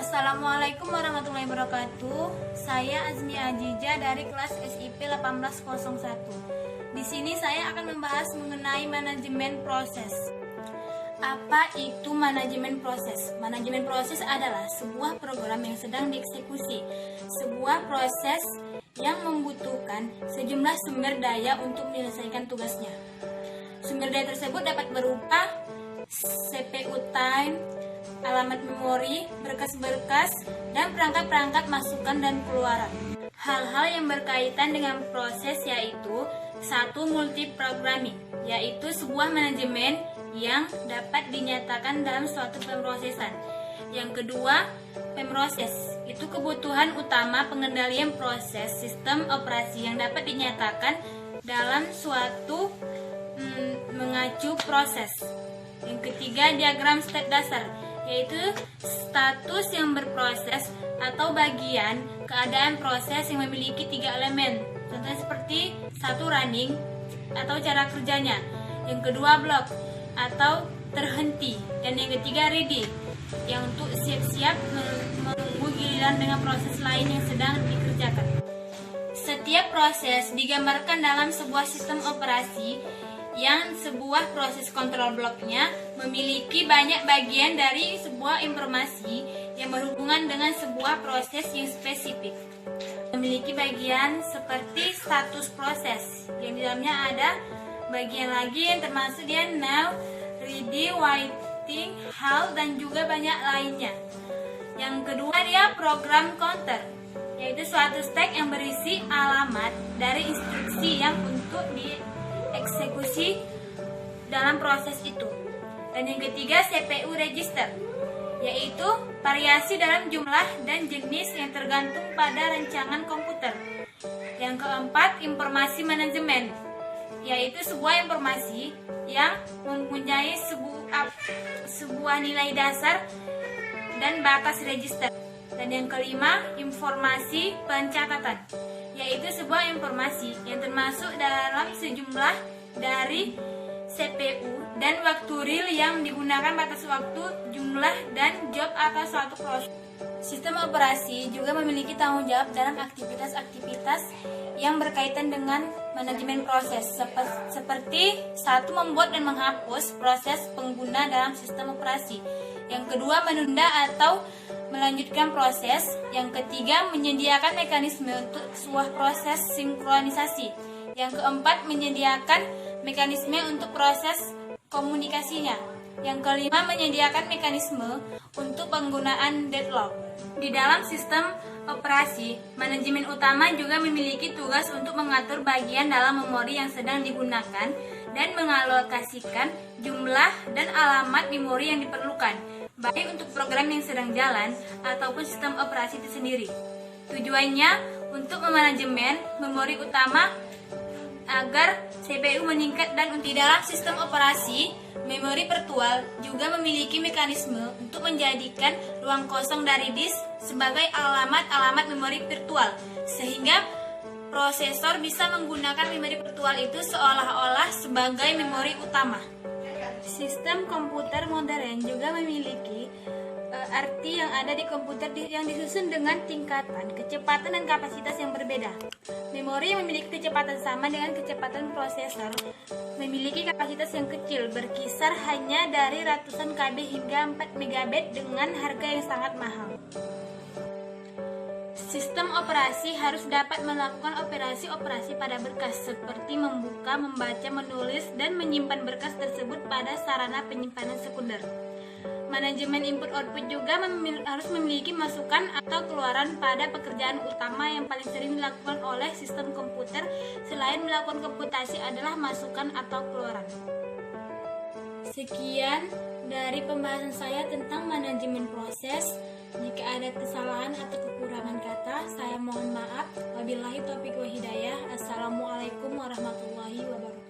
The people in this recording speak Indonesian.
Assalamualaikum warahmatullahi wabarakatuh. Saya Azmi Ajija dari kelas SIP 1801. Di sini saya akan membahas mengenai manajemen proses. Apa itu manajemen proses? Manajemen proses adalah sebuah program yang sedang dieksekusi, sebuah proses yang membutuhkan sejumlah sumber daya untuk menyelesaikan tugasnya. Sumber daya tersebut dapat berupa CPU time, alamat memori, berkas-berkas, dan perangkat-perangkat masukan dan keluaran. Hal-hal yang berkaitan dengan proses yaitu satu, multiprogramming, yaitu sebuah manajemen yang dapat dinyatakan dalam suatu pemrosesan. Yang kedua, pemroses, itu kebutuhan utama pengendalian proses sistem operasi yang dapat dinyatakan dalam suatu mengacu proses. Yang ketiga, diagram state dasar, yaitu status yang berproses atau bagian keadaan proses yang memiliki 3 elemen. Contohnya seperti 1, running atau cara kerjanya. Yang kedua, block atau terhenti. Dan yang ketiga, ready, yang untuk siap-siap menunggu giliran dengan proses lain yang sedang dikerjakan. Setiap proses digambarkan dalam sebuah sistem operasi yang sebuah proses kontrol bloknya memiliki banyak bagian dari sebuah informasi yang berhubungan dengan sebuah proses yang spesifik. Memiliki bagian seperti status proses, yang di dalamnya ada bagian lagi yang termasuk dia now, ready, waiting, halt, dan juga banyak lainnya. Yang kedua, dia program counter, yaitu suatu stack yang berisi alamat dari instruksi yang untuk dieksekusi dalam proses itu. Dan yang ketiga, CPU register, yaitu variasi dalam jumlah dan jenis yang tergantung pada rancangan komputer. Yang keempat, informasi manajemen, yaitu sebuah informasi yang mempunyai sebuah nilai dasar dan batas register. Dan yang kelima, informasi pencatatan, yaitu sebuah informasi yang termasuk dalam sejumlah dari CPU dan waktu real yang digunakan batas waktu, jumlah, dan job atas suatu proses. Sistem operasi juga memiliki tanggung jawab dalam aktivitas-aktivitas yang berkaitan dengan manajemen proses, seperti 1, membuat dan menghapus proses pengguna dalam sistem operasi. Yang kedua, menunda atau melanjutkan proses. Yang ketiga, menyediakan mekanisme untuk sebuah proses sinkronisasi. Yang keempat, menyediakan mekanisme untuk proses komunikasinya. Yang kelima, menyediakan mekanisme untuk penggunaan deadlock. Di dalam sistem operasi, manajemen utama juga memiliki tugas untuk mengatur bagian dalam memori yang sedang digunakan dan mengalokasikan jumlah dan alamat memori yang diperlukan, baik untuk program yang sedang jalan ataupun sistem operasi itu sendiri. Tujuannya untuk memanajemen memori utama agar CPU meningkat, dan di dalam sistem operasi, memori virtual juga memiliki mekanisme untuk menjadikan ruang kosong dari disk sebagai alamat memori virtual, sehingga prosesor bisa menggunakan memori virtual itu seolah-olah sebagai memori utama. Sistem komputer modern juga memiliki arti yang ada di komputer yang disusun dengan tingkatan, kecepatan, dan kapasitas yang berbeda. Memori yang memiliki kecepatan sama dengan kecepatan prosesor memiliki kapasitas yang kecil, berkisar hanya dari ratusan KB hingga 4 MB dengan harga yang sangat mahal. Sistem operasi harus dapat melakukan operasi-operasi pada berkas, seperti membuka, membaca, menulis, dan menyimpan berkas tersebut pada sarana penyimpanan sekunder. Manajemen input-output juga harus memiliki masukan atau keluaran pada pekerjaan utama yang paling sering dilakukan oleh sistem komputer selain melakukan komputasi adalah masukan atau keluaran. Sekian dari pembahasan saya tentang manajemen proses. Jika ada kesalahan atau kekurangan kata, saya mohon maaf. Wabillahi taufiq wa hidayah. Assalamualaikum warahmatullahi wabarakatuh.